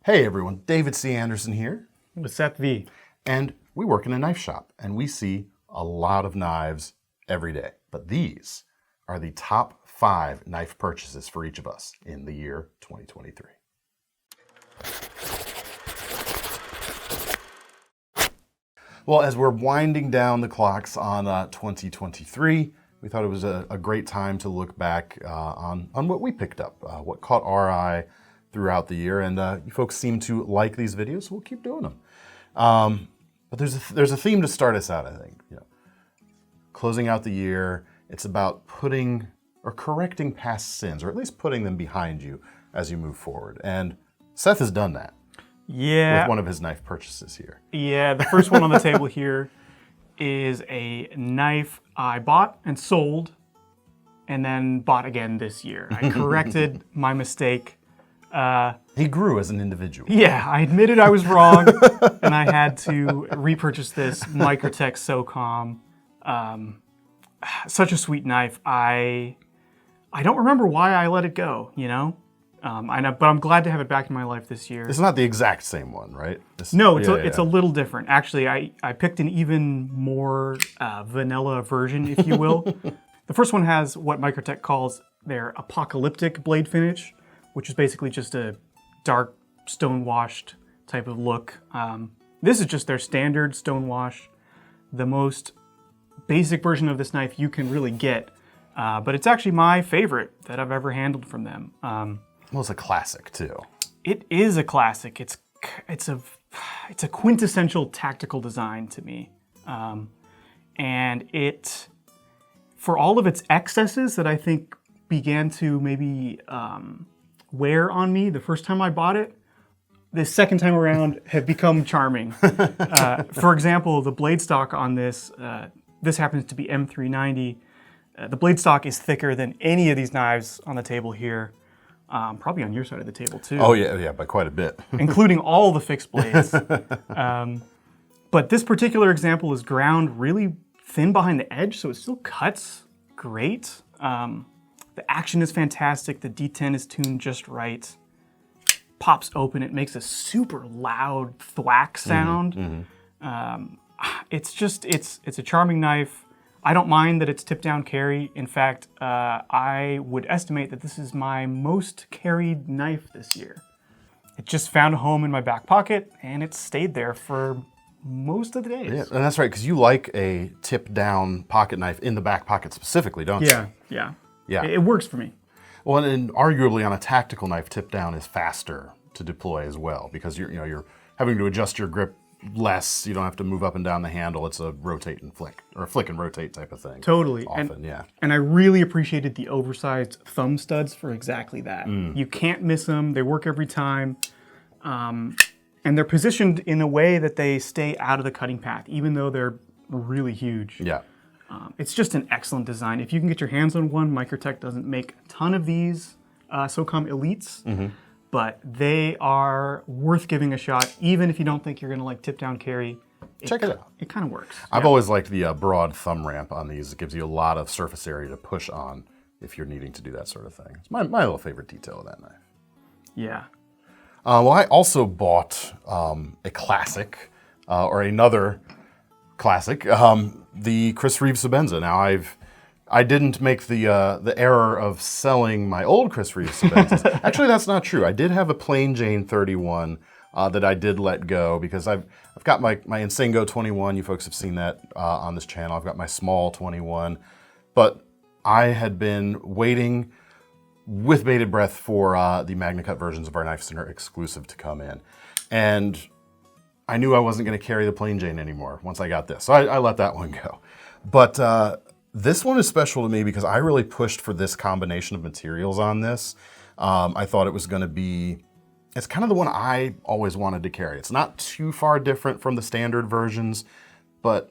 Hey everyone, David C. Anderson here. With Seth V. And we work in a knife shop, and we see a lot of knives every day. But these are the top 5 knife purchases for each of us in the year 2023. Well, as we're winding down the clocks on 2023, we thought it was a great time to look back on what we picked up, what caught our eye throughout the year, and you folks seem to like these videos, so we'll keep doing them. But there's a theme to start us out, I think. You know, closing out the year, it's about putting or correcting past sins, or at least putting them behind you as you move forward. And Seth has done that. Yeah. With one of his knife purchases here. Yeah, the first one on the table here is a knife I bought and sold, and then bought again this year. I corrected my mistake. He grew as an individual. Yeah, I admitted I was wrong, and I had to repurchase this Microtech SOCOM. Such a sweet knife. I don't remember why I let it go, you know? But I'm glad to have it back in my life this year. It's not the exact same one, right? No, it's a little different. Actually, I picked an even more vanilla version, if you will. The first one has what Microtech calls their apocalyptic blade finish, which is basically just a dark stone-washed type of look. This is just their standard stone-wash, the most basic version of this knife you can really get. But it's actually my favorite that I've ever handled from them. Well, it's a classic too. It is a classic. It's a quintessential tactical design to me, and it, for all of its excesses that I think began to maybe wear on me the first time I bought it, the second time around have become charming. For example, the blade stock on this, this happens to be M390. The blade stock is thicker than any of these knives on the table here. Probably on your side of the table too. Oh yeah, by quite a bit. Including all the fixed blades. But this particular example is ground really thin behind the edge, so it still cuts great. The action is fantastic. The D10 is tuned just right. Pops open, it makes a super loud thwack sound. It's a charming knife. I don't mind that it's tip down carry. In fact, I would estimate that this is my most carried knife this year. It just found a home in my back pocket, and it stayed there for most of the days. Yeah, and that's right, because you like a tip down pocket knife in the back pocket specifically, don't you? Yeah. It works for me. Well, and arguably on a tactical knife, tip down is faster to deploy as well, because you're having to adjust your grip less. You don't have to move up and down the handle. It's a rotate and flick, or a flick and rotate type of thing. Totally. Often, And I really appreciated the oversized thumb studs for exactly that. You can't miss them. They work every time. And they're positioned in a way that they stay out of the cutting path, even though they're really huge. Yeah. It's just an excellent design. If you can get your hands on one, Microtech doesn't make a ton of these SOCOM Elites. But they are worth giving a shot, even if you don't think you're going to like tip down carry. Check it out. It kind of works. I've always liked the broad thumb ramp on these. It gives you a lot of surface area to push on if you're needing to do that sort of thing. It's my little favorite detail of that knife. Yeah. Well, I also bought a classic, or another classic, the Reeve Sebenza. Now I didn't make the error of selling my old Reeve Sebenzas. Actually, that's not true. I did have a plain Jane 31 that I did let go, because I've got my Insengo 21. You folks have seen that on this channel. I've got my small 21, but I had been waiting with bated breath for the MagnaCut versions of our KnifeCenter exclusive to come in, and I knew I wasn't going to carry the plain Jane anymore once I got this, so I let that one go. But this one is special to me because I really pushed for this combination of materials on this. I thought it was going to be, it's kind of the one I always wanted to carry. It's not too far different from the standard versions, but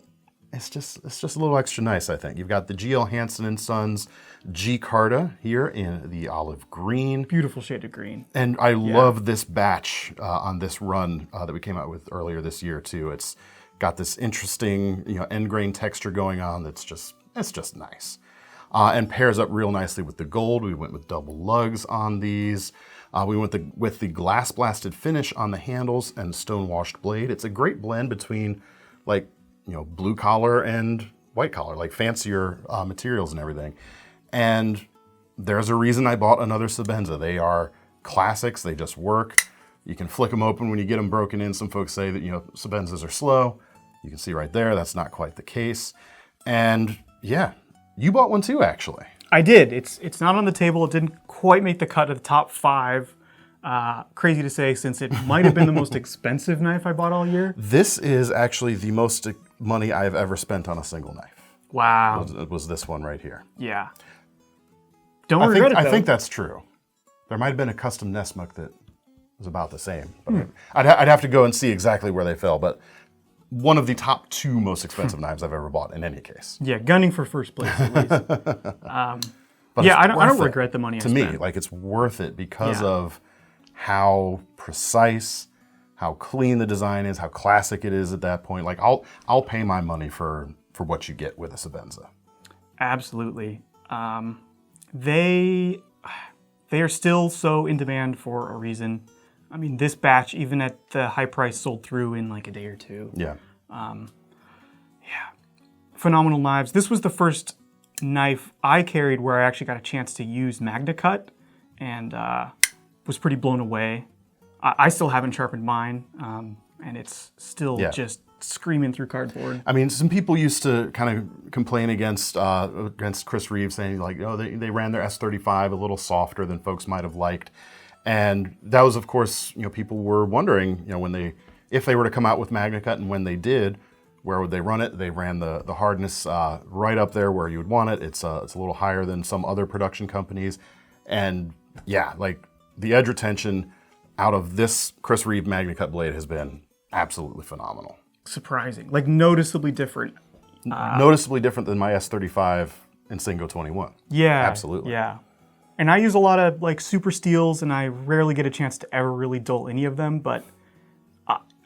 it's just a little extra nice, I think. You've got the GL Hansen & Sons G Carta here in the olive green. Beautiful shade of green. And I love this batch on this run that we came out with earlier this year too. It's got this interesting, end grain texture going on that's just, it's just nice. And pairs up real nicely with the gold. We went with double lugs on these. We went with the glass blasted finish on the handles and stone washed blade. It's a great blend between like, blue collar and white collar, like fancier materials and everything. And there's a reason I bought another Sebenza. They are classics. They just work. You can flick them open when you get them broken in. Some folks say that, Sebenzas are slow. You can see right there, that's not quite the case. And yeah, you bought one too, actually. I did. It's not on the table. It didn't quite make the cut of the top 5. Crazy to say, since it might have been the most expensive knife I bought all year. This is actually the most money I've ever spent on a single knife. Wow. It was this one right here. Yeah. Don't regret it, though. I think that's true. There might have been a custom Nessmuk that was about the same. But I'd have to go and see exactly where they fell, but one of the top 2 most expensive knives I've ever bought in any case. Yeah, gunning for first place at least. But yeah, I don't regret the money I spent. To me, like, it's worth it because of how precise, how clean the design is, how classic it is at that point. Like, I'll pay my money for what you get with a Sebenza. Absolutely. They are still so in demand for a reason. I mean, this batch, even at the high price, sold through in like a day or 2. Yeah. Phenomenal knives. This was the first knife I carried where I actually got a chance to use MagnaCut, and was pretty blown away. I still haven't sharpened mine, and it's still just screaming through cardboard. I mean, some people used to kind of complain against Chris Reeve, saying like, they ran their S35 a little softer than folks might have liked. And that was, of course, people were wondering, if they were to come out with MagnaCut, and when they did, where would they run it? They ran the hardness right up there where you would want it. It's a little higher than some other production companies. And yeah, like the edge retention out of this Chris Reeve MagnaCut blade has been absolutely phenomenal. Surprising, like noticeably different. Noticeably different than my S35 and Singo 21. Yeah, absolutely. Yeah. And I use a lot of like super steels, and I rarely get a chance to ever really dull any of them, but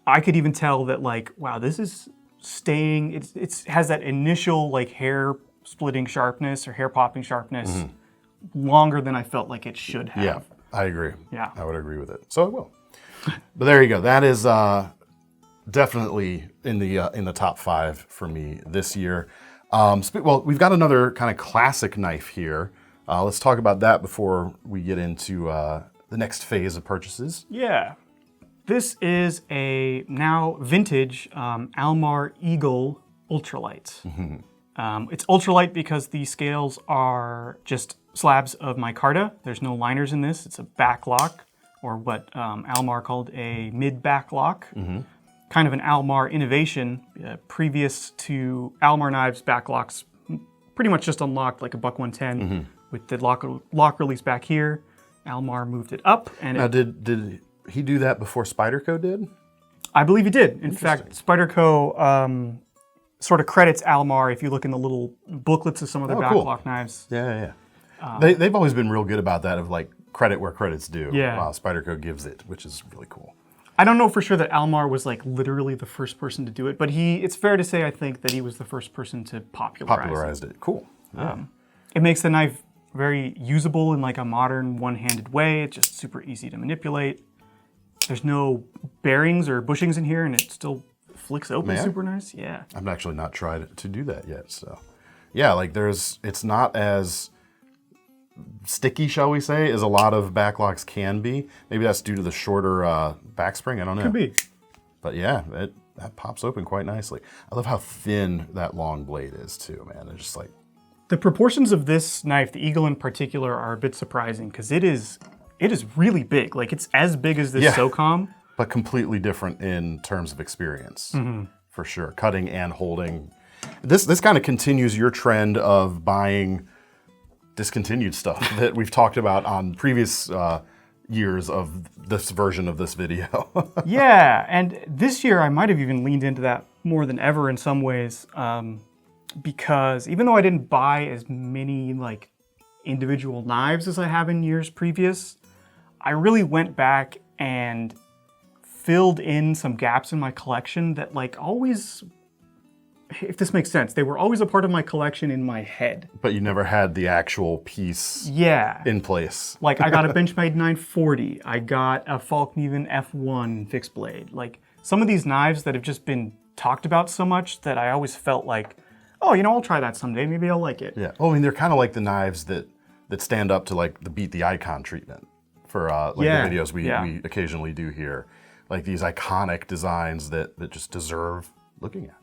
I could even tell that like, wow, this is staying, it has that initial like hair splitting sharpness or hair popping sharpness longer than I felt like it should have. Yeah, I agree. Yeah. I would agree with it. So it will. But there you go. That is definitely in the top 5 for me this year. Well, we've got another kind of classic knife here. Let's talk about that before we get into the next phase of purchases. Yeah. This is a now vintage Mar Eagle Ultralight. It's ultralight because the scales are just slabs of micarta. There's no liners in this. It's a back lock, or what Almar called a mid-back lock. Kind of an Almar innovation. Previous to Almar knives, back locks pretty much just unlocked like a buck 110 with the lock release back here. Almar moved it up. And now, did he do that before Spyderco did? I believe he did. In fact, Spyderco sort of credits Almar if you look in the little booklets of some of their backlock knives. Yeah. They've always been real good about that, of like credit where credit's due. Yeah. Wow, Spyderco gives it, which is really cool. I don't know for sure that Almar was like literally the first person to do it, but it's fair to say, I think, that he was the first person to popularize it. Cool. Yeah. It makes the knife very usable in like a modern one-handed way. It's just super easy to manipulate. There's no bearings or bushings in here, and it still flicks open super nice. Yeah. I've actually not tried to do that yet, so yeah, like it's not as sticky, shall we say, as a lot of backlocks can be. Maybe that's due to the shorter back spring. I don't know. Could be. But yeah, that pops open quite nicely. I love how thin that long blade is too, man. It's just like the proportions of this knife, the Eagle in particular, are a bit surprising because it is really big. Like it's as big as this SOCOM, but completely different in terms of experience, for sure. Cutting and holding. This kind of continues your trend of buying discontinued stuff that we've talked about on previous years of this version of this video. Yeah, and this year I might have even leaned into that more than ever in some ways, because even though I didn't buy as many like individual knives as I have in years previous, I really went back and filled in some gaps in my collection that like always if this makes sense, they were always a part of my collection in my head. But you never had the actual piece Yeah. in place. Like I got a Benchmade 940. I got a Falkneven F1 fixed blade. Like some of these knives that have just been talked about so much that I always felt like, oh, I'll try that someday. Maybe I'll like it. Yeah. Well, I mean, they're kind of like the knives that stand up to like the beat the icon treatment for the videos we occasionally do here. Like these iconic designs that just deserve looking at.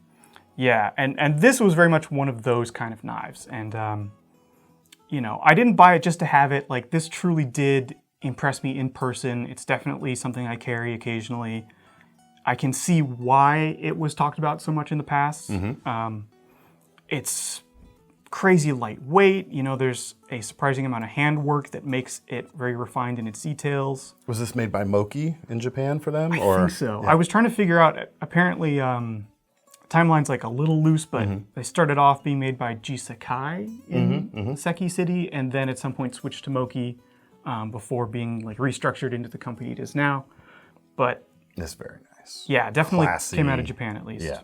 Yeah, and this was very much one of those kind of knives. And, I didn't buy it just to have it. Like, this truly did impress me in person. It's definitely something I carry occasionally. I can see why it was talked about so much in the past. It's crazy lightweight. There's a surprising amount of handwork that makes it very refined in its details. Was this made by Moki in Japan for them? I think so. Yeah. I was trying to figure out, apparently, timeline's like a little loose, but they started off being made by G Sakai in Seki City, and then at some point switched to Moki before being like restructured into the company it is now. But it's very nice. Yeah, definitely Classy. Came out of Japan at least. Yeah.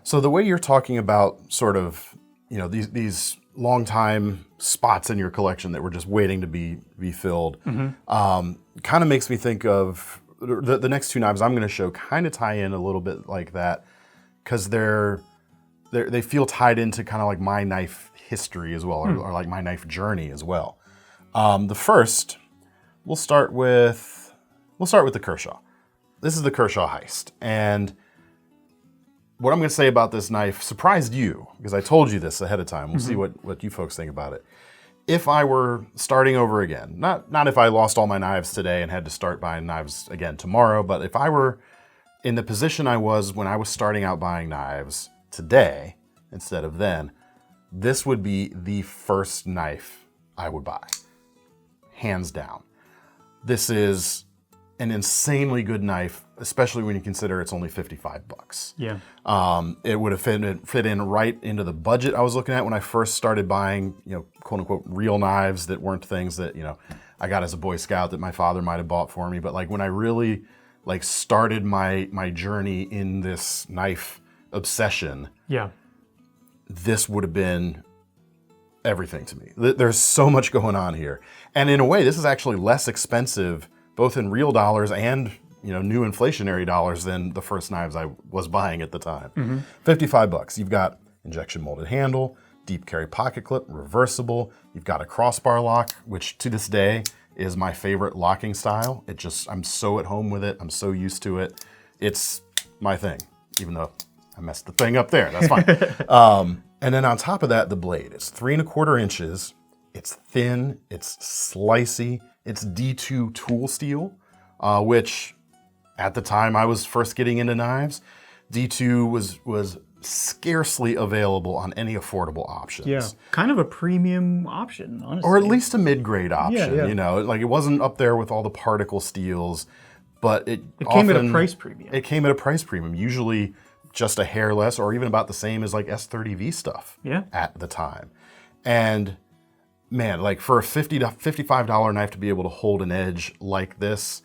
So the way you're talking about sort of, these long time spots in your collection that were just waiting to be filled, kind of makes me think of the next two knives I'm going to show kind of tie in a little bit like that, because they feel tied into kind of like my knife history as well, or like my knife journey as well. The first, we'll start with the Kershaw. This is the Kershaw Heist, and what I'm going to say about this knife surprised you, because I told you this ahead of time. We'll see what you folks think about it. If I were starting over again, not if I lost all my knives today and had to start buying knives again tomorrow, but if I were in the position I was when I was starting out buying knives today instead of then, this would be the first knife I would buy, hands down. This is an insanely good knife, especially when you consider it's only $55. Yeah. It would have fit in right into the budget I was looking at when I first started buying, quote unquote, real knives that weren't things that, I got as a Boy Scout that my father might have bought for me. But like when I really started my journey in this knife obsession, this would have been everything to me. There's so much going on here. And in a way, this is actually less expensive, both in real dollars and new inflationary dollars, than the first knives I was buying at the time. $55. You've got injection molded handle, deep carry pocket clip, reversible. You've got a crossbar lock, which to this day is my favorite locking style. I'm so at home with it. I'm so used to it. It's my thing, even though I messed the thing up there. That's fine. And then on top of that, the blade. It's 3 1/4 inches. It's thin. It's slicey. It's D2 tool steel, which at the time I was first getting into knives, D2 was scarcely available on any affordable options. Yeah, kind of a premium option, honestly. Or at least a mid-grade option, Yeah. Like it wasn't up there with all the particle steels, but it came at a price premium. It came at a price premium, usually just a hair less or even about the same as like S30V stuff at the time. And man, like for a $50 to $55 knife to be able to hold an edge like this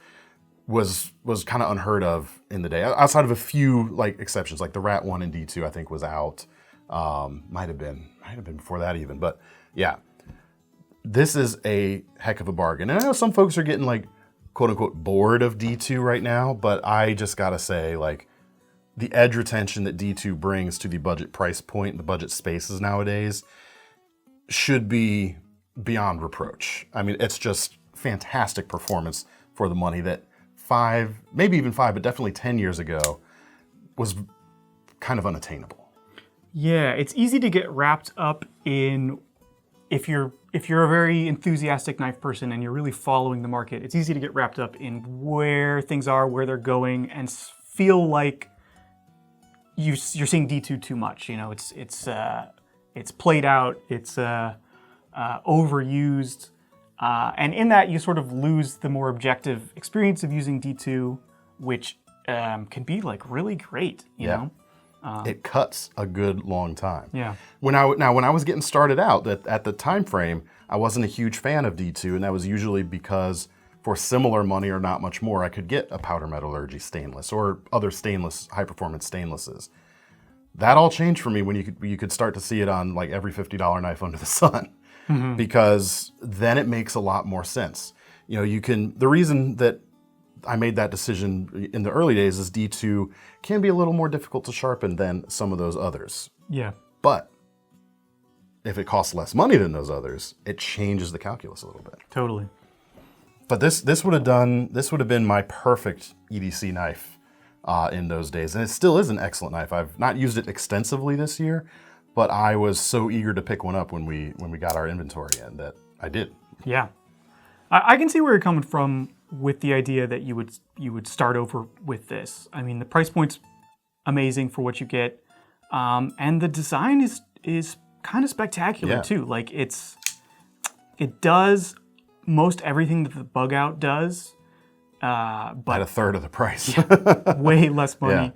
was kind of unheard of in the day. Outside of a few like exceptions, like the Rat 1 and D2 I think was out. Might have been before that even. But yeah, this is a heck of a bargain. And I know some folks are getting like quote unquote bored of D2 right now, but I just gotta say, like, the edge retention that D2 brings to the budget price point, the budget spaces nowadays, should be beyond reproach. I mean, it's just fantastic performance for the money that maybe even 5, but definitely 10 years ago was kind of unattainable. Yeah, it's easy to get wrapped up in, if you're a very enthusiastic knife person and you're really following the market, it's easy to get wrapped up in where things are, where they're going, and feel like you're seeing D2 too much. You know, it's played out, it's overused, and in that you sort of lose the more objective experience of using D2, which can be like really great. You know. It cuts a good long time. Yeah. When I was getting started out, at the time frame, I wasn't a huge fan of D2, and that was usually because for similar money or not much more, I could get a powder metallurgy stainless or other stainless, high performance stainlesses. that all changed for me when you could start to see it on like every $50 knife under the sun, because then it makes a lot more sense. You know, the reason that I made that decision in the early days is D2 can be a little more difficult to sharpen than some of those others. Yeah. But if it costs less money than those others, it changes the calculus a little bit. Totally. But this would have been my perfect EDC knife in those days, and it still is an excellent knife. I've not used it extensively this year, but I was so eager to pick one up when we got our inventory in that I did. Yeah, I can see where you're coming from with the idea that you would start over with this. I mean, the price point's amazing for what you get, and the design is kind of spectacular too. Like it does most everything that the bug out does, but at a third of the price. way less money. Yeah.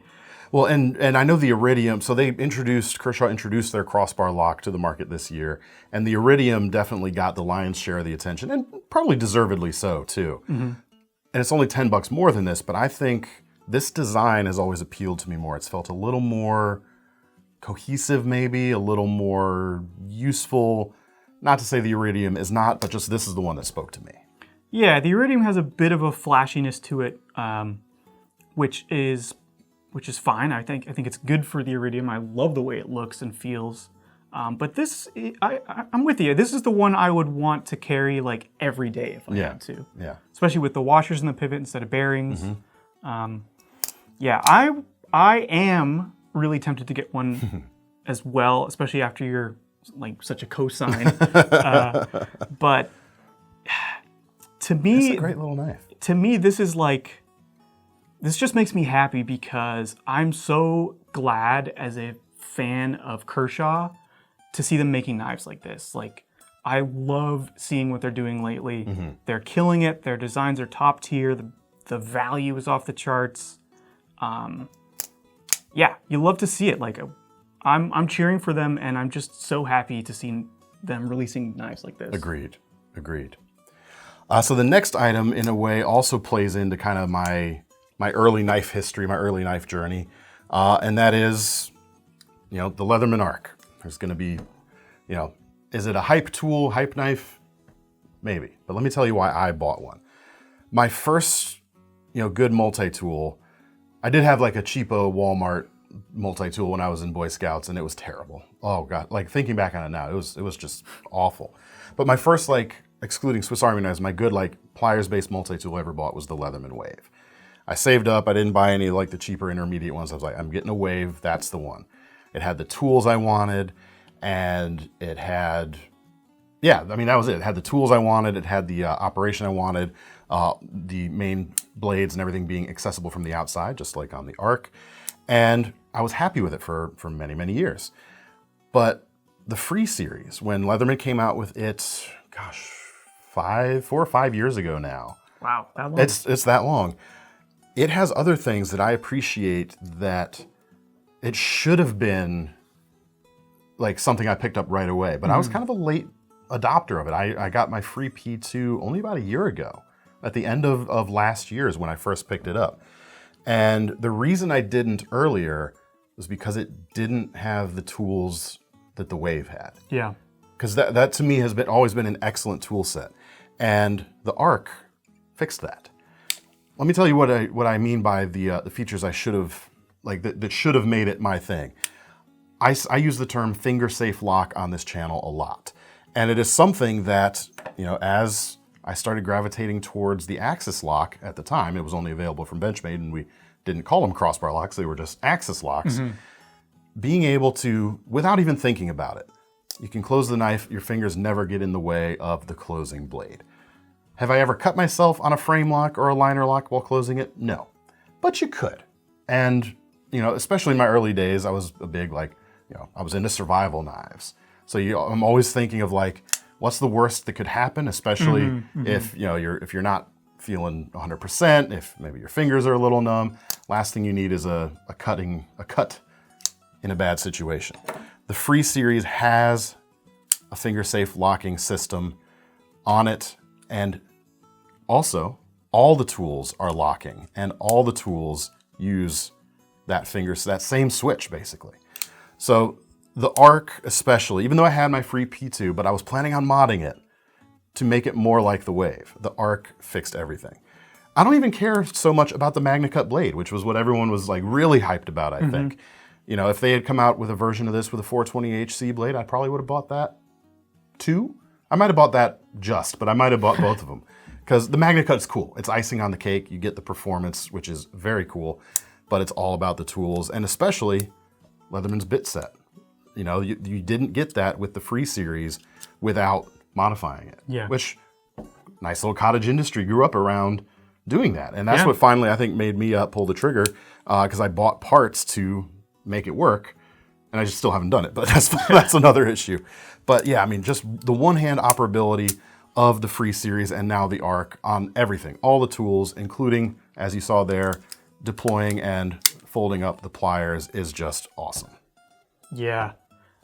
Well, and I know the Iridium, so Kershaw introduced their crossbar lock to the market this year, and the Iridium definitely got the lion's share of the attention, and probably deservedly so too. And it's only $10 more than this, but I think this design has always appealed to me more. It's felt a little more cohesive, maybe, a little more useful. Not to say the Iridium is not, but just this is the one that spoke to me. Yeah, the Iridium has a bit of a flashiness to it, which is fine. I think it's good for the Iridium. I love the way it looks and feels. But this, I'm with you. This is the one I would want to carry like every day if I had to. Yeah. Especially with the washers and the pivot instead of bearings. Yeah, I am really tempted to get one as well, especially after you're like such a cosign. But to me, it's a great little knife. To me, this just makes me happy because I'm so glad as a fan of Kershaw to see them making knives like this. Like, I love seeing what they're doing lately. They're killing it. Their designs are top tier. The value is off the charts. Yeah, you love to see it. Like, I'm cheering for them, and I'm just so happy to see them releasing knives like this. Agreed. So the next item, in a way, also plays into kind of my early knife history, my early knife journey, and that is, the Leatherman Arc. There's going to be, is it a hype tool, hype knife? Maybe. But let me tell you why I bought one. My first, good multi-tool, I did have like a cheapo Walmart multi-tool when I was in Boy Scouts, and it was terrible. Oh God, like thinking back on it now, it was just awful. But my first, excluding Swiss Army knives, my good pliers-based multi-tool I ever bought was the Leatherman Wave. I saved up, I didn't buy any the cheaper intermediate ones. I was like, I'm getting a Wave, that's the one. It had the tools I wanted, and it had, that was it. It had the tools I wanted, it had the operation I wanted, the main blades and everything being accessible from the outside, just like on the Arc. And I was happy with it for many, many years. But the Free series, when Leatherman came out with it, 4 or 5 years ago now. Wow, that long. It's that long. It has other things that I appreciate that it should have been something I picked up right away. But I was kind of a late adopter of it. I got my Free P2 only about a year ago. At the end of last year is when I first picked it up. And the reason I didn't earlier was because it didn't have the tools that the Wave had. Yeah. Because that to me has always been an excellent tool set. And the Arc fixed that. Let me tell you what I mean by the features I should have, that should have made it my thing. I use the term finger safe lock on this channel a lot. And it is something that, as I started gravitating towards the Axis lock at the time, it was only available from Benchmade, and we didn't call them crossbar locks, they were just Axis locks. Being able to, without even thinking about it, you can close the knife, your fingers never get in the way of the closing blade. Have I ever cut myself on a frame lock or a liner lock while closing it? No. But you could. And, especially in my early days, I was a big, I was into survival knives. So I'm always thinking of what's the worst that could happen, especially if you're not feeling 100%, if maybe your fingers are a little numb. Last thing you need is a cut in a bad situation. The Free series has a finger safe locking system on it, and also all the tools are locking, and all the tools use that same switch basically. So the Arc especially, even though I had my free P2, but I was planning on modding it to make it more like the Wave. The Arc fixed everything. I don't even care so much about the MagnaCut blade, which was what everyone was like really hyped about, I think. You know, if they had come out with a version of this with a 420HC blade, I probably would have bought that too. I might have bought that but I might have bought both of them. Because the MagnaCut's cool. It's icing on the cake. You get the performance, which is very cool, but it's all about the tools, and especially Leatherman's bit set. You know, you didn't get that with the Free series without modifying it. Yeah. Which, nice little cottage industry grew up around doing that. And that's what finally, I think, made me pull the trigger, because I bought parts to make it work, and I just still haven't done it, but that's another issue. But yeah, I mean, just the one-hand operability of the Free series and now the Arc on everything, all the tools, including, as you saw there, deploying and folding up the pliers is just awesome. Yeah.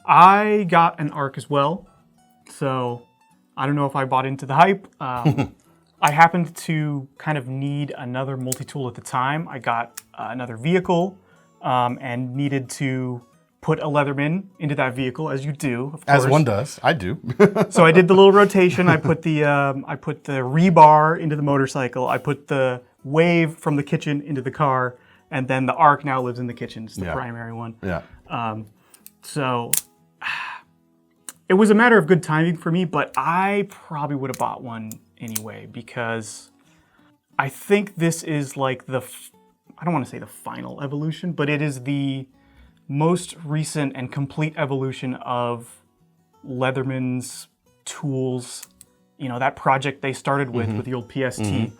I got an Arc as well, so I don't know if I bought into the hype. I happened to kind of need another multi-tool at the time. I got another vehicle and needed to put a Leatherman into that vehicle, as you do, of course. As one does. I do. So I did the little rotation. I put the rebar into the motorcycle. I put the Wave from the kitchen into the car, and then the Arc now lives in the kitchen. It's the primary one. Yeah. So it was a matter of good timing for me, but I probably would have bought one anyway, because I think this is like I don't want to say the final evolution, but it is the most recent and complete evolution of Leatherman's tools. You know, that project they started with the old PST.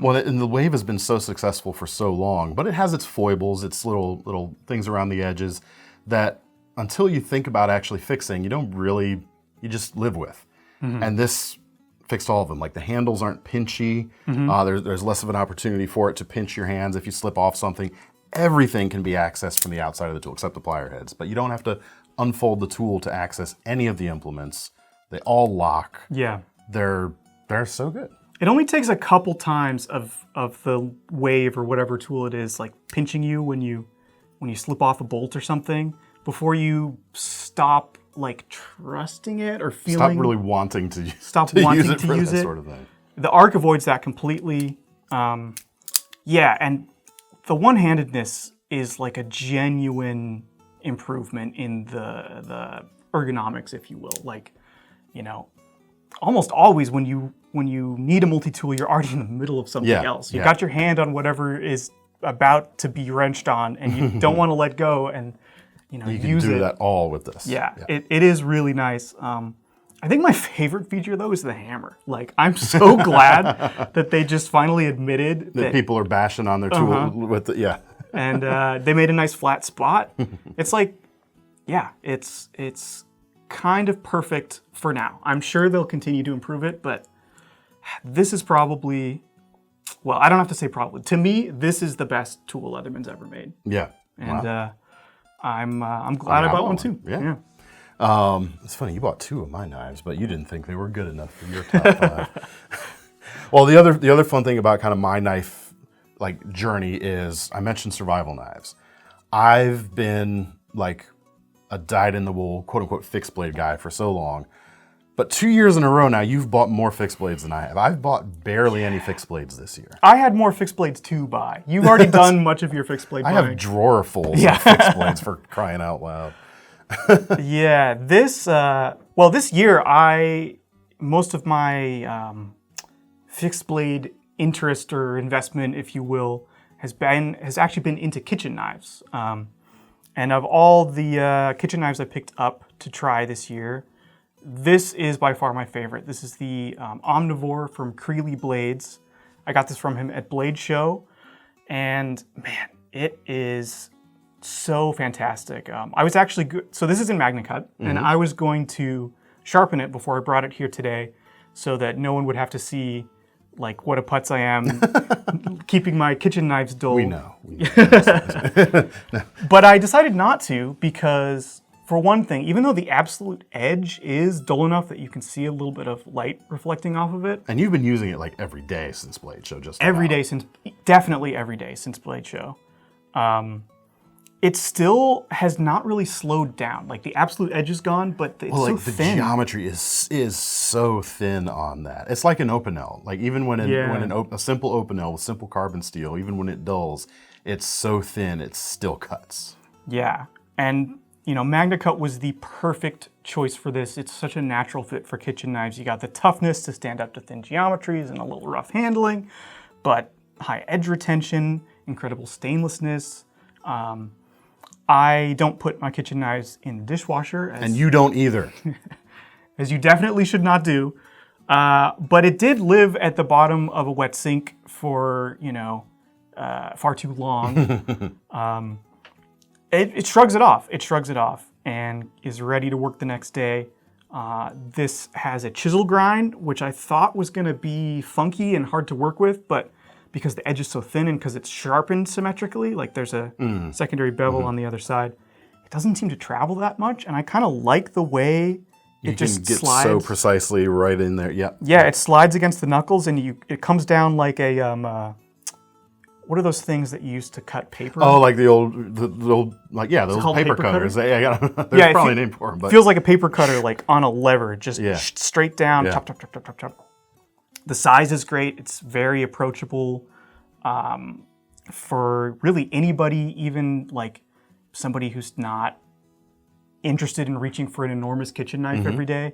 Well, and the Wave has been so successful for so long, but it has its foibles, its little things around the edges that until you think about actually fixing, you just live with. And this fixed all of them. Like the handles aren't pinchy. There's less of an opportunity for it to pinch your hands if you slip off something. Everything can be accessed from the outside of the tool, except the plier heads. But you don't have to unfold the tool to access any of the implements. They all lock. Yeah. They're so good. It only takes a couple times of the Wave or whatever tool it is, like pinching you when you slip off a bolt or something, before you stop like trusting it or feeling. Stop really wanting to use it. Sort of thing. The Arc avoids that completely. Yeah, and the one-handedness is like a genuine improvement in the ergonomics, if you will. Like, you know, almost always when you need a multi-tool, you're already in the middle of something else. You got your hand on whatever is about to be wrenched on, and you don't want to let go, and you can use do that all with this. Yeah. It is really nice. I think my favorite feature, though, is the hammer. Like, I'm so glad that they just finally admitted that people are bashing on their tool with the, and they made a nice flat spot. It's like, it's kind of perfect for now. I'm sure they'll continue to improve it, but this is probably, well, I don't have to say probably. To me, this is the best tool Leatherman's ever made. Yeah. And I'm glad I bought one too. Yeah. It's funny, you bought two of my knives, but you didn't think they were good enough for your top five. Well, the other fun thing about kind of my knife like journey is I mentioned survival knives. I've been like a dyed-in-the-wool, quote-unquote, fixed blade guy for so long. But 2 years in a row now, you've bought more fixed blades than I have. I've bought barely any fixed blades this year. I had more fixed blades to buy. You've already done much of your fixed blade buying. I have drawerfuls of fixed blades, for crying out loud. Yeah, this year, most of my fixed blade interest or investment, if you will, has actually been into kitchen knives. And of all the kitchen knives I picked up to try this year, this is by far my favorite. This is the Omnivore from Creely Blades. I got this from him at Blade Show, and man, it is so fantastic. I was actually so this is in MagnaCut, and I was going to sharpen it before I brought it here today, so that no one would have to see like what a putz I am keeping my kitchen knives dull. We know. But I decided not to because, for one thing, even though the absolute edge is dull enough that you can see a little bit of light reflecting off of it. And you've been using it like every day since Blade Show, definitely every day since Blade Show. it still has not really slowed down. Like the absolute edge is gone, but it's so the thin. geometry is so thin on that. It's like an Opinel. Like even when a simple Opinel with simple carbon steel, even when it dulls, it's so thin it still cuts. Yeah, and MagnaCut was the perfect choice for this. It's such a natural fit for kitchen knives. You got the toughness to stand up to thin geometries and a little rough handling, but high edge retention, incredible stainlessness. I don't put my kitchen knives in the dishwasher. And you don't either. As you definitely should not do. But it did live at the bottom of a wet sink for, far too long. It shrugs it off. It shrugs it off and is ready to work the next day. This has a chisel grind, which I thought was going to be funky and hard to work with, but because the edge is so thin and because it's sharpened symmetrically, like there's a secondary bevel on the other side, it doesn't seem to travel that much, and I kind of like the way it just get slides. So precisely right in there. Yeah. Yeah, it slides against the knuckles, and it comes down like a what are those things that you used to cut paper? Oh, like the old those paper cutters. There's probably a name for them. But feels like a paper cutter, like on a lever, just straight down, chop, chop, chop, chop, chop, chop. The size is great. It's very approachable for really anybody, even like somebody who's not interested in reaching for an enormous kitchen knife every day.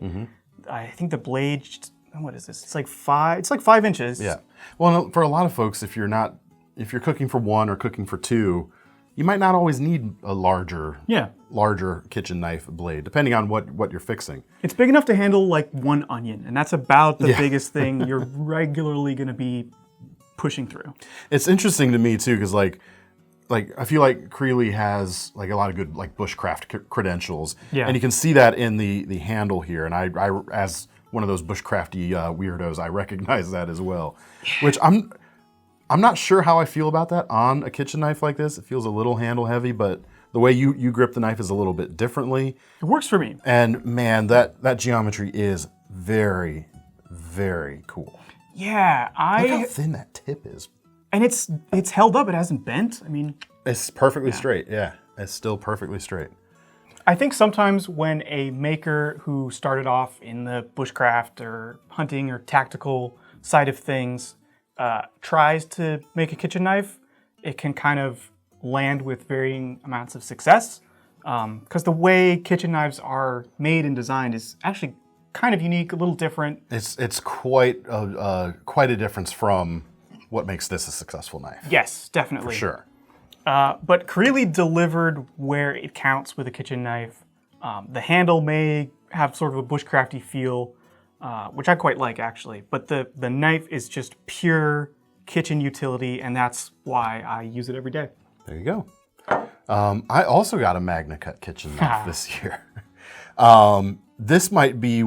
I think the blade, what is this? It's like 5 inches. Yeah. Well, for a lot of folks, if you're cooking for one or cooking for two, you might not always need a larger kitchen knife blade, depending on what you're fixing. It's big enough to handle like one onion, and that's about the biggest thing you're regularly going to be pushing through. It's interesting to me too, because like I feel like Creely has like a lot of good like bushcraft credentials, and you can see that in the handle here. And I as one of those bushcrafty weirdos, I recognize that as well, which I'm not sure how I feel about that on a kitchen knife like this. It feels a little handle heavy, but the way you grip the knife is a little bit differently. It works for me. And man, that geometry is very, very cool. Yeah, Look how thin that tip is. And it's held up. It hasn't bent. I mean, it's perfectly straight. Yeah, it's still perfectly straight. I think sometimes when a maker who started off in the bushcraft or hunting or tactical side of things tries to make a kitchen knife, it can kind of land with varying amounts of success. Because the way kitchen knives are made and designed is actually kind of unique, a little different. It's quite a difference from what makes this a successful knife. Yes, definitely. For sure. But Creely delivered where it counts with a kitchen knife. The handle may have sort of a bushcrafty feel, which I quite like actually, but the knife is just pure kitchen utility, and that's why I use it every day. There you go. I also got a MagnaCut kitchen knife this year. This might be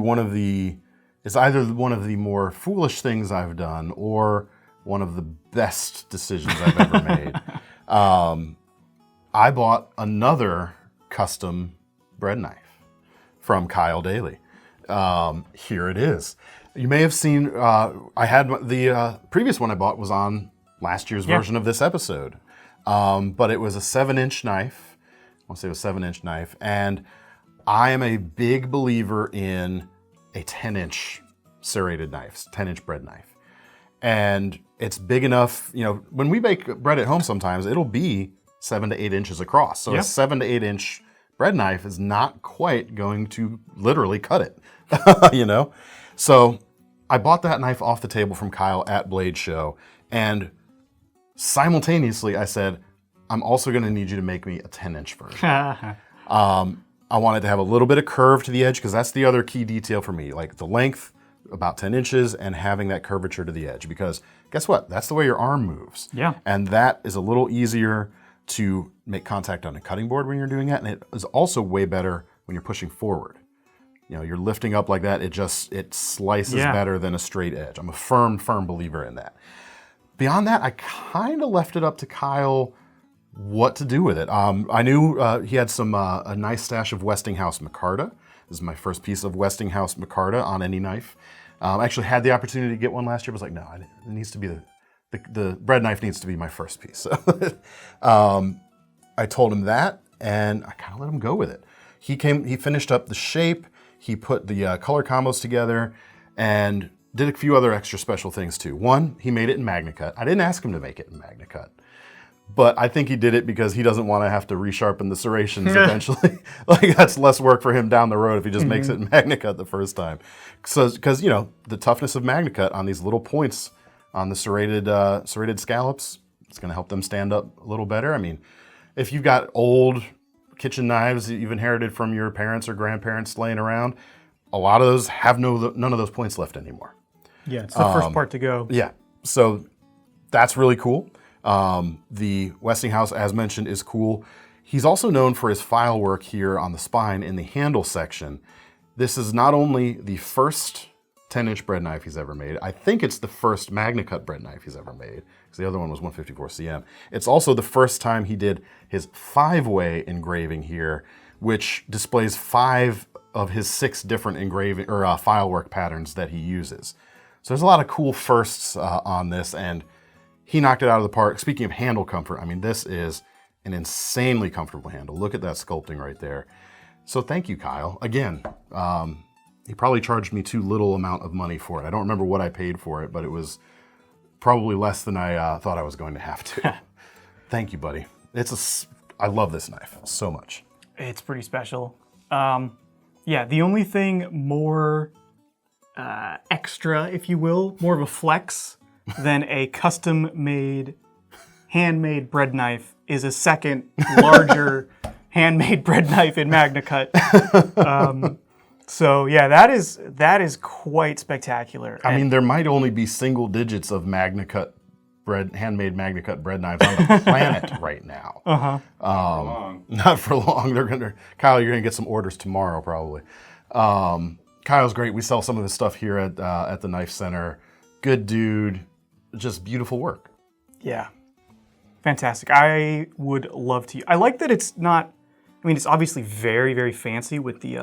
it's either one of the more foolish things I've done or one of the best decisions I've ever made. I bought another custom bread knife from Kyle Daly. Here it is. You may have seen, I had the previous one I bought was on last year's version of this episode. But it was a 7-inch knife. I want to say it was a 7-inch knife. And I am a big believer in a 10-inch serrated knife, 10-inch bread knife. And it's big enough, when we bake bread at home sometimes, it'll be 7 to 8 inches across. So a 7 to 8 inch bread knife is not quite going to literally cut it, So I bought that knife off the table from Kyle at Blade Show, and simultaneously I said, I'm also going to need you to make me a 10-inch version. I wanted to have a little bit of curve to the edge, because that's the other key detail for me, like the length, about 10 inches, and having that curvature to the edge, because guess what? That's the way your arm moves. Yeah. And that is a little easier to make contact on a cutting board when you're doing that, and it is also way better when you're pushing forward. You're lifting up like that, it slices better than a straight edge. I'm a firm believer in that. Beyond that, I kind of left it up to Kyle what to do with it. I knew he had a nice stash of Westinghouse micarta. This is my first piece of Westinghouse micarta on any knife. I actually had the opportunity to get one last year, but was like, no, it needs to be the bread knife needs to be my first piece. I told him that, and I kind of let him go with it. He finished up the shape, he put the color combos together, and did a few other extra special things too. One, he made it in MagnaCut. I didn't ask him to make it in MagnaCut, but I think he did it because he doesn't want to have to resharpen the serrations eventually. Like, that's less work for him down the road if he just makes it in MagnaCut the first time. So, because, you know, the toughness of MagnaCut on these little points on the serrated scallops, it's going to help them stand up a little better. I mean, if you've got old kitchen knives that you've inherited from your parents or grandparents laying around, a lot of those have none of those points left anymore. Yeah, it's the first part to go. Yeah, so that's really cool. The Westinghouse, as mentioned, is cool. He's also known for his file work here on the spine in the handle section. This is not only the first 10-inch bread knife he's ever made. I think it's the first MagnaCut bread knife he's ever made, because the other one was 154 cm. It's also the first time he did his 5-way engraving here, which displays 5 of his 6 different engraving or file work patterns that he uses. So there's a lot of cool firsts on this, and he knocked it out of the park. Speaking of handle comfort, I mean, this is an insanely comfortable handle. Look at that sculpting right there. So thank you, Kyle. Again, he probably charged me too little amount of money for it. I don't remember what I paid for it, but it was probably less than I thought I was going to have to. Thank you, buddy. I love this knife so much. It's pretty special. Yeah, the only thing more extra, if you will, more of a flex than a custom-made, handmade bread knife is a second larger handmade bread knife in MagnaCut. So yeah, that is quite spectacular. I mean, there might only be single digits of MagnaCut handmade MagnaCut bread knives on the planet right now. Not for long. Kyle, you're gonna get some orders tomorrow probably. Kyle's great. We sell some of his stuff here at the KnifeCenter. Good dude, just beautiful work. Yeah, fantastic. I would love to. I like that it's not. I mean, it's obviously very, very fancy with the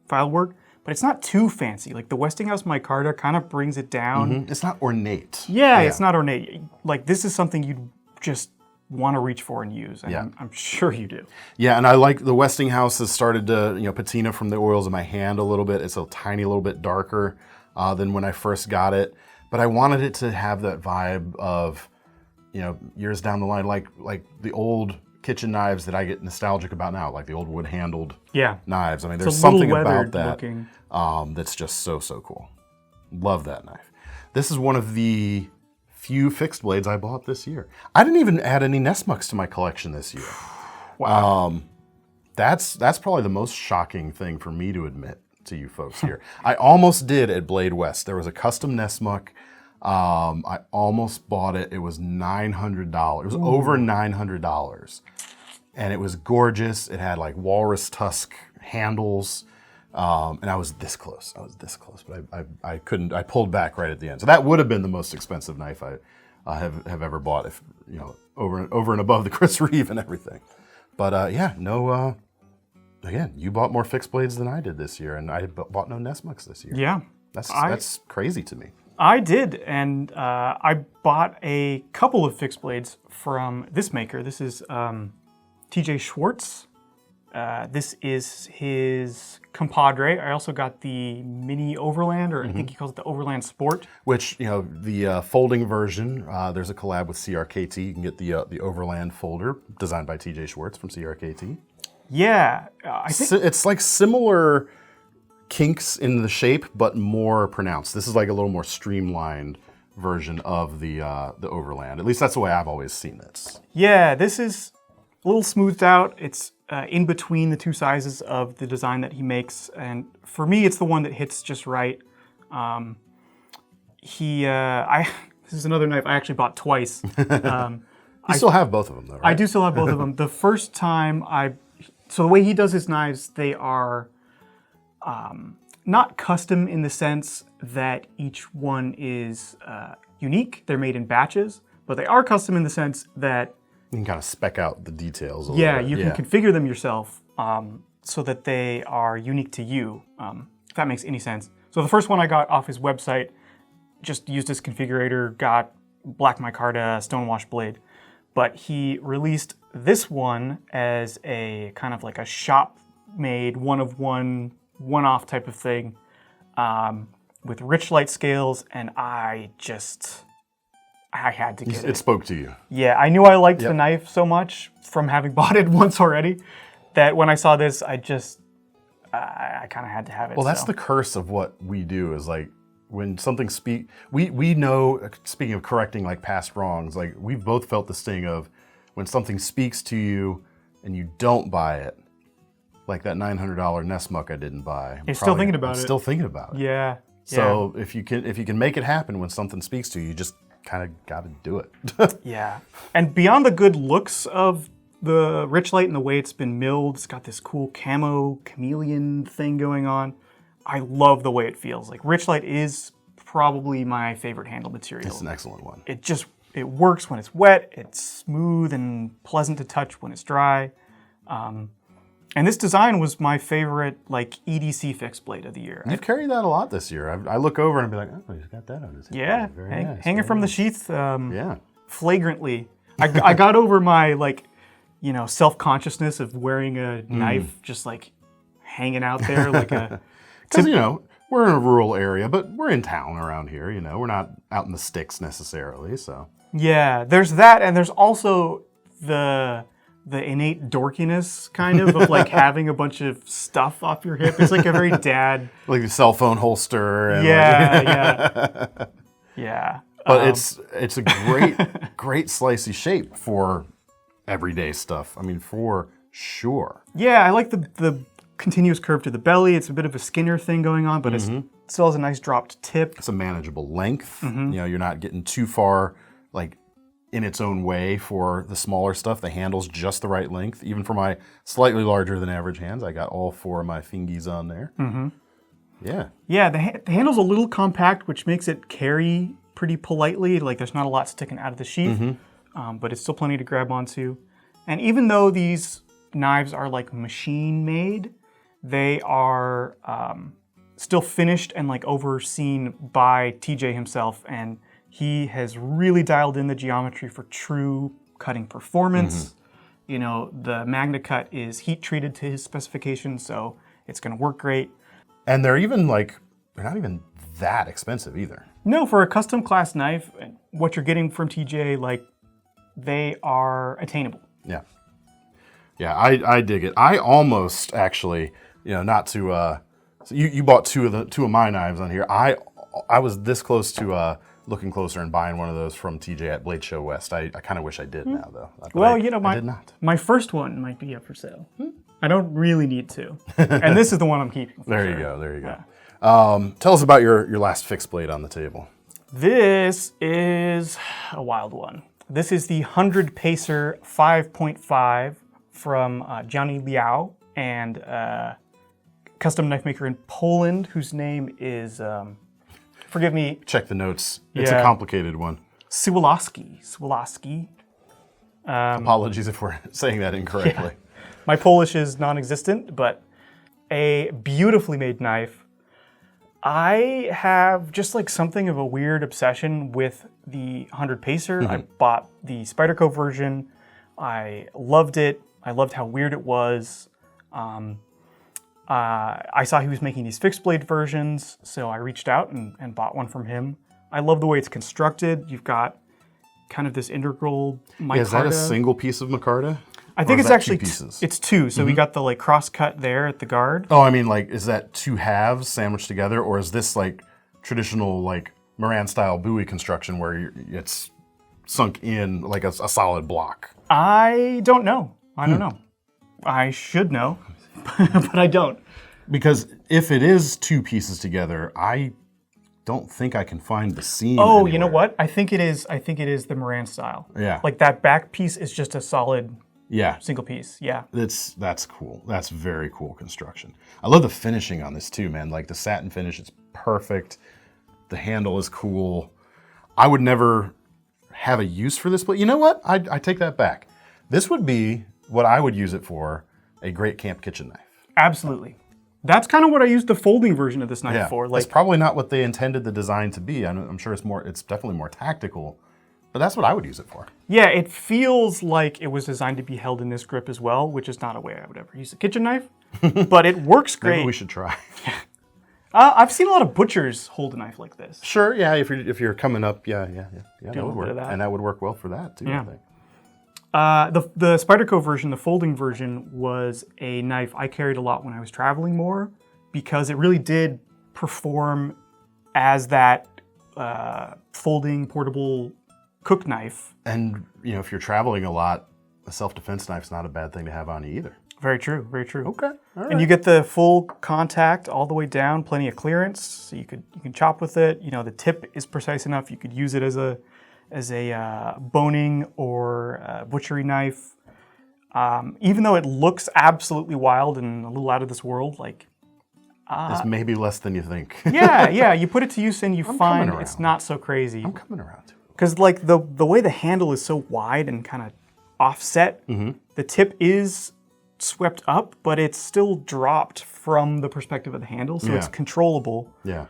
file work, but it's not too fancy. Like the Westinghouse micarta kind of brings it down. It's not ornate. Yeah, it's not ornate. Like this is something you'd just want to reach for and use, and I'm sure you do. Yeah, and I like the Westinghouse has started to patina from the oils in my hand a little bit. It's a tiny little bit darker than when I first got it, but I wanted it to have that vibe of years down the line, like the old kitchen knives that I get nostalgic about now, like the old wood-handled knives. I mean, there's something about that that's just so cool. Love that knife. This is one of the few fixed blades I bought this year. I didn't even add any Nesmucks to my collection this year. Wow. That's probably the most shocking thing for me to admit to you folks here. I almost did at Blade West. There was a custom Nesmuck. I almost bought it. It was $900. It was over $900. And it was gorgeous. It had like walrus tusk handles. And I was this close. But I couldn't. I pulled back right at the end. So that would have been the most expensive knife I have ever bought, if over and above the Chris Reeve and everything. But again, you bought more fixed blades than I did this year, and I bought no Nesmucks this year. Yeah, that's crazy to me. I did, and I bought a couple of fixed blades from this maker. This is TJ Schwarz. This is his Compadre. I also got the Mini Overland, or I think he calls it the Overland Sport. Which, the folding version, there's a collab with CRKT. You can get the Overland folder, designed by TJ Schwarz from CRKT. Yeah, I think it's like similar kinks in the shape, but more pronounced. This is like a little more streamlined version of the Overland. At least that's the way I've always seen this. Yeah, this is a little smoothed out. It's in between the two sizes of the design that he makes, and for me, it's the one that hits just right. This is another knife I actually bought twice. You still have both of them, though, right? I do still have both of them. The first time so the way he does his knives, they are not custom in the sense that each one is unique. They're made in batches, but they are custom in the sense that you can kind of spec out the details a little bit. You can configure them yourself so that they are unique to you, if that makes any sense. So the first one I got off his website, just used his configurator, got black micarta, stonewash blade. but he released this one as a kind of like a shop-made, one-off type of thing with Richlight scales, and I had to get it. It spoke to you. Yeah, I knew I liked the knife so much from having bought it once already that when I saw this, I kind of had to have it. Well, that's the curse of what we do is like when something we know, speaking of correcting like past wrongs, like we've both felt this thing of when something speaks to you and you don't buy it, like that $900 Nessmuck I didn't buy. You're still thinking about it. Still thinking about it. Yeah. So if you can make it happen when something speaks to you, you just kind of got to do it. Yeah. And beyond the good looks of the Richlight and the way it's been milled, it's got this cool camo chameleon thing going on. I love the way it feels. Like Richlight is probably my favorite handle material. It's an excellent one. It works when it's wet. It's smooth and pleasant to touch when it's dry. And this design was my favorite like EDC fixed blade of the year. You've carried that a lot this year. I look over and I'd be like, oh, he's got that on his head. Yeah, Very nice. hanging from the sheath Yeah. flagrantly. I got over my self-consciousness of wearing a knife just like hanging out there like a... Because, we're in a rural area, but we're in town around here, We're not out in the sticks necessarily, so... Yeah, there's that, and there's also the innate dorkiness kind of like having a bunch of stuff off your hip. It's like a very dad... Like the cell phone holster. And yeah. But it's a great slicey shape for everyday stuff. I mean, for sure. Yeah, I like the continuous curve to the belly. It's a bit of a Skinner thing going on, but it still has a nice dropped tip. It's a manageable length. You're not getting too far, like, in its own way for the smaller stuff. The handle's just the right length. Even for my slightly larger than average hands, I got all 4 of my fingies on there. Yeah. Yeah, the handle's a little compact, which makes it carry pretty politely. Like, there's not a lot sticking out of the sheath, but it's still plenty to grab onto. And even though these knives are like machine made, they are still finished and like overseen by TJ himself, and he has really dialed in the geometry for true cutting performance. The Magna Cut is heat treated to his specifications, so it's going to work great. And they're not even that expensive either. No, for a custom class knife, what you're getting from TJ, like, they are attainable. Yeah. Yeah, I dig it. I almost actually, not to. So you bought two of my knives on here. I was this close to looking closer and buying one of those from TJ at Blade Show West. I kind of wish I did now though. Well, I did not. My first one might be up for sale. I don't really need to, and this is the one I'm keeping. There you go. Yeah. Tell us about your last fixed blade on the table. This is a wild one. This is the 100 Pacer 5.5 from Jonny Liao, and custom knife maker in Poland whose name is, forgive me. Check the notes. It's a complicated one. Sliwkosky. Apologies if we're saying that incorrectly. Yeah. My Polish is non-existent, but a beautifully made knife. I have just like something of a weird obsession with the 100 Pacer. I bought the Spyderco version. I loved it. I loved how weird it was. I saw he was making these fixed blade versions, so I reached out and bought one from him. I love the way it's constructed. You've got kind of this integral micarta. Yeah, is that a single piece of micarta? I think it's actually 2 pieces. It's 2. So we got the like cross cut there at the guard. Oh, I mean, like, is that 2 halves sandwiched together, or is this like traditional like Moran style buoy construction where it's sunk in like a solid block? I don't know. I don't know. I should know, but I don't. Because if it is 2 pieces together, I don't think I can find the seam. Oh, anywhere. you know what? I think it is the Moran style. Yeah. Like that back piece is just a solid single piece. Yeah. That's cool. That's very cool construction. I love the finishing on this too, man. Like the satin finish, it's perfect. The handle is cool. I would never have a use for this, but you know what? I take that back. This would be what I would use it for, a great camp kitchen knife. Absolutely. That's kind of what I used the folding version of this knife for. Like, it's probably not what they intended the design to be. I'm sure it's definitely more tactical But that's what I would use it for. Yeah, it feels like it was designed to be held in this grip as well, which is not a way I would ever use a kitchen knife. But it works great. Maybe we should try. I've seen a lot of butchers hold a knife like this. Sure, yeah, if you're coming up, yeah, that would work. That. And that would work well for that, too, Yeah. I think. The Spyderco version, the folding version, was a knife I carried a lot when I was traveling more because it really did perform as that folding portable cook knife. And, if you're traveling a lot, a self-defense knife's not a bad thing to have on you either. Very true, very true. Okay, all right. And you get the full contact all the way down, plenty of clearance, so you can chop with it. The tip is precise enough. You could use it as a boning or butchery knife. Even though it looks absolutely wild and a little out of this world, it's maybe less than you think. yeah, you put it to use and you find around. it's not so crazy. I'm coming around to it. Because the way the handle is so wide and kind of offset, the tip is swept up, but it's still dropped from the perspective of the handle, so it's controllable. Yeah.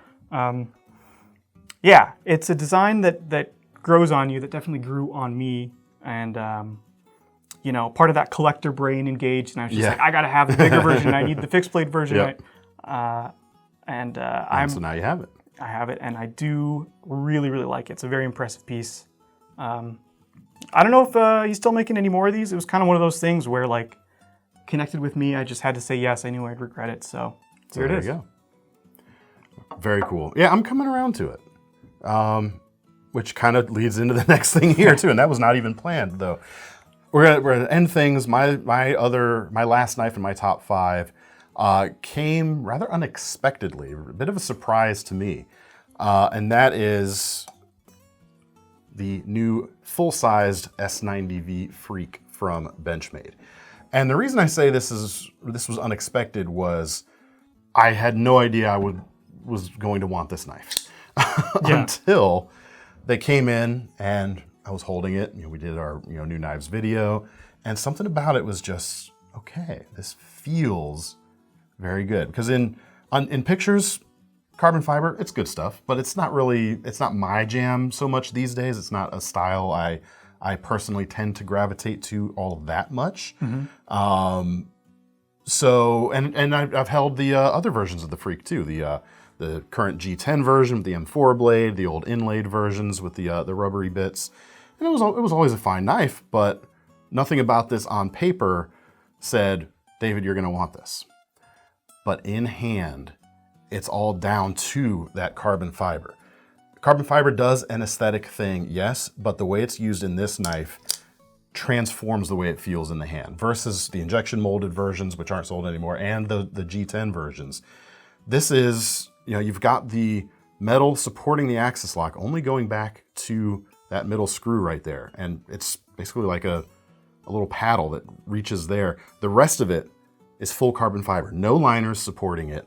Yeah, it's a design that grows on you, that definitely grew on me, and part of that collector brain engaged, and I was just like, I gotta have the bigger version, I need the fixed blade version. Yep. So now you have it. I have it, and I do really, really like it. It's a very impressive piece. I don't know if he's still making any more of these. It was kind of one of those things where connected with me, I just had to say yes. I knew I'd regret it, so here it is. There you go. Very cool. Yeah, I'm coming around to it, which kind of leads into the next thing here too, and that was not even planned though. We're gonna end things. My last knife in my top 5 came rather unexpectedly, a bit of a surprise to me, and that is the new full-sized S90V Freek from Benchmade. And the reason I say this was unexpected was I had no idea I was going to want this knife until they came in and I was holding it. We did our new knives video, and something about it was just okay. This feels very good because in pictures, carbon fiber, it's good stuff, but it's not my jam so much these days. It's not a style I personally tend to gravitate to all that much. So I've held the other versions of the Freek too. The current G10 version with the M4 blade, the old inlaid versions with the rubbery bits, and it was always a fine knife. But nothing about this on paper said, David, you're going to want this. But in hand, it's all down to that carbon fiber. Carbon fiber does an aesthetic thing, yes, but the way it's used in this knife transforms the way it feels in the hand versus the injection molded versions, which aren't sold anymore, and the G10 versions. This is, you've got the metal supporting the axis lock only going back to that middle screw right there. And it's basically like a little paddle that reaches there. The rest of it is full carbon fiber, no liners supporting it.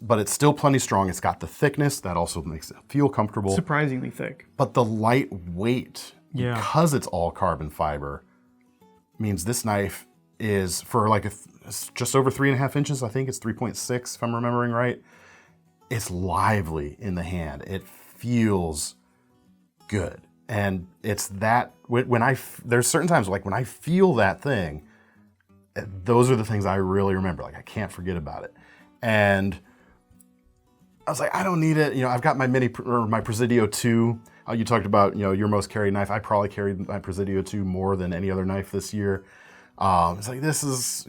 But it's still plenty strong. It's got the thickness that also makes it feel comfortable. Surprisingly thick. But the lightweight, because it's all carbon fiber, means this knife is for it's just over 3.5 inches. I think it's 3.6 if I'm remembering right. It's lively in the hand. It feels good, and it's that there's certain times when I feel that thing, those are the things I really remember. I can't forget about it, and I was like, I don't need it. I've got my my Presidio 2. You talked about, your most carried knife. I probably carried my Presidio 2 more than any other knife this year. It's like, this is,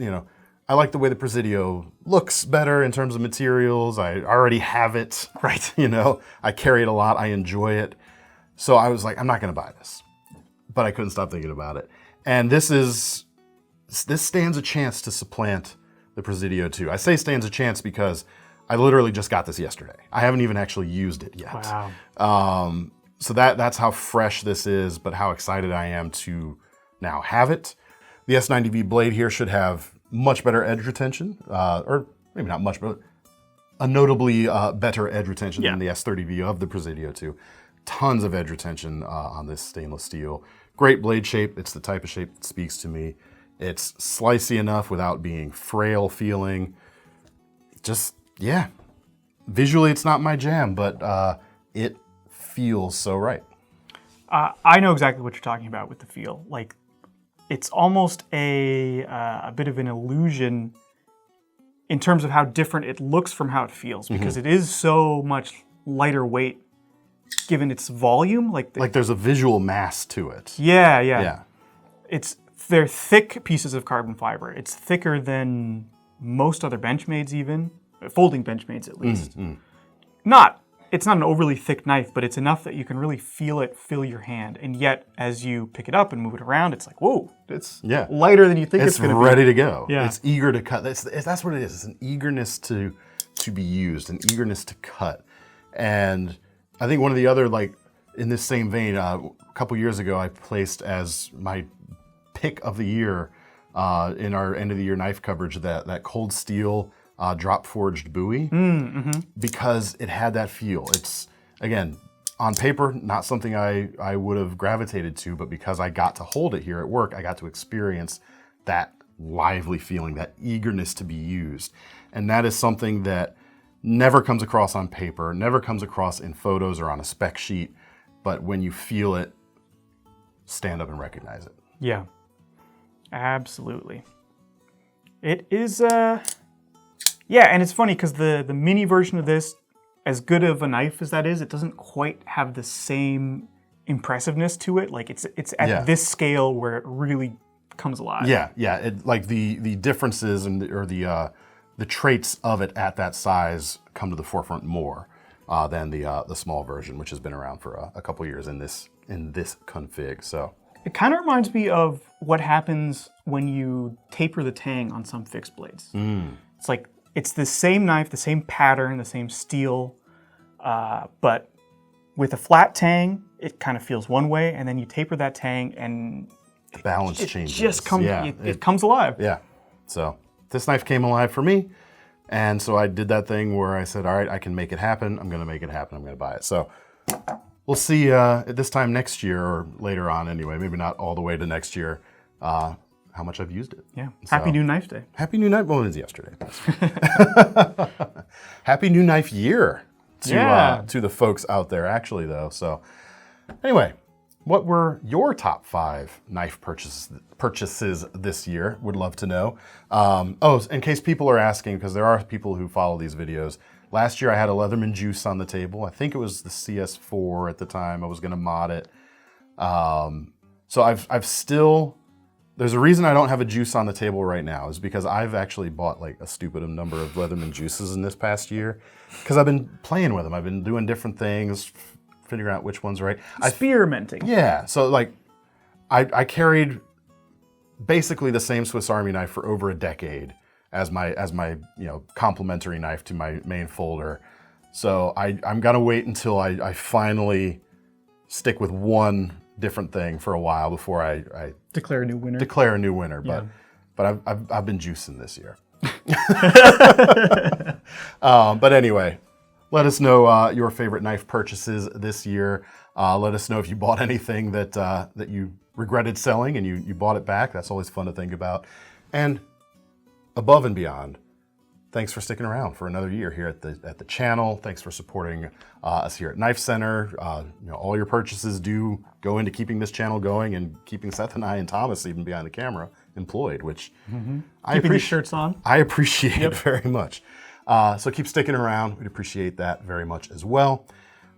I like the way the Presidio looks better in terms of materials. I already have it. Right. I carry it a lot. I enjoy it. So I was like, I'm not going to buy this. But I couldn't stop thinking about it. And this stands a chance to supplant the Presidio 2. I say stands a chance because I literally just got this yesterday. I haven't even actually used it yet. Wow. So that's how fresh this is, but how excited I am to now have it. The S90V blade here should have much better edge retention, or maybe not much, but a notably better edge retention than the S30V of the Presidio 2. Tons of edge retention on this stainless steel. Great blade shape. It's the type of shape that speaks to me. It's slicey enough without being frail feeling. Visually it's not my jam, but it feels so right. I know exactly what you're talking about with the feel. Like, it's almost a bit of an illusion in terms of how different it looks from how it feels, because it is so much lighter weight given its volume. Like there's a visual mass to it. Yeah. They're thick pieces of carbon fiber. It's thicker than most other Benchmades even, folding Benchmades at least. It's not an overly thick knife, but it's enough that you can really feel it fill your hand. And yet, as you pick it up and move it around, it's like, whoa, it's lighter than you think it's going to be. It's ready to go. Yeah. It's eager to cut. That's what it is. It's an eagerness to be used, an eagerness to cut. And I think one of the other, like, in this same vein, a couple years ago, I placed as my pick of the year in our end of the year knife coverage that cold steel drop forged Bowie, because it had that feel. It's, again, on paper, not something I would have gravitated to, but because I got to hold it here at work, I got to experience that lively feeling, that eagerness to be used. And that is something that never comes across on paper, never comes across in photos or on a spec sheet, but when you feel it, stand up and recognize it. Yeah, absolutely. It is, yeah, and it's funny because the mini version of this, as good of a knife as that is, it doesn't quite have the same impressiveness to it. Like, it's at this scale where it really comes alive. Yeah. It, like the differences and the traits of it at that size come to the forefront more than the small version, which has been around for a couple years in this config. So it kind of reminds me of what happens when you taper the tang on some fixed blades. It's like, it's the same knife, the same pattern, the same steel, but with a flat tang, it kind of feels one way, and then you taper that tang, and the balance changes. Just comes, it comes alive. Yeah. So this knife came alive for me, and so I did that thing where I said, all right, I can make it happen. I'm going to make it happen. I'm going to buy it. So we'll see at this time next year, or later on anyway, maybe not all the way to next year, how much I've used it. Yeah. Happy New Knife Day. Happy New Knife. Well, it was yesterday. Happy New Knife Year to the folks out there, actually, though. So anyway, what were your top 5 knife purchases this year? Would love to know. In case people are asking, because there are people who follow these videos, last year I had a Leatherman Juice on the table. I think it was the CS4 at the time. I was going to mod it. So I've still... There's a reason I don't have a juice on the table right now, is because I've actually bought like a stupid number of Leatherman juices in this past year, because I've been playing with them. I've been doing different things, figuring out which one's right. Experimenting. Yeah. So like, I carried basically the same Swiss Army knife for over a decade as my complementary knife to my main folder. So I'm gonna wait until I finally stick with one different thing for a while before I declare a new winner. But I've been juicing this year. But anyway, let us know your favorite knife purchases this year. Let us know if you bought anything that you regretted selling and you bought it back. That's always fun to think about. And above and beyond, thanks for sticking around for another year here at the channel. Thanks for supporting us here at KnifeCenter. All your purchases do go into keeping this channel going and keeping Seth and I and Thomas, even behind the camera, employed, which I keeping these shirts on. I appreciate very much. So keep sticking around. We'd appreciate that very much as well.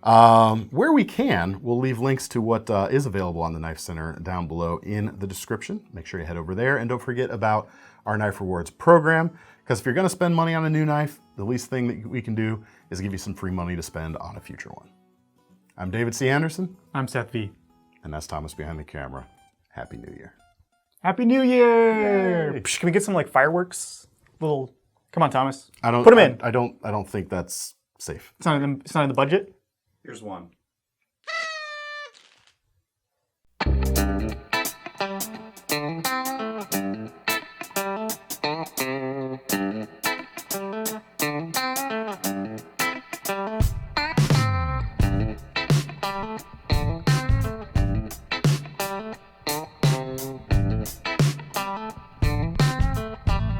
Where we can, we'll leave links to what is available on the KnifeCenter down below in the description. Make sure you head over there, and don't forget about our Knife Rewards program. Because if you're going to spend money on a new knife, the least thing that we can do is give you some free money to spend on a future one. I'm David C. Anderson. I'm Seth V. And that's Thomas behind the camera. Happy New Year. Happy New Year! Yay. Can we get some like fireworks? Come on, Thomas. Put them in. I don't think that's safe. It's not in the budget? Here's one.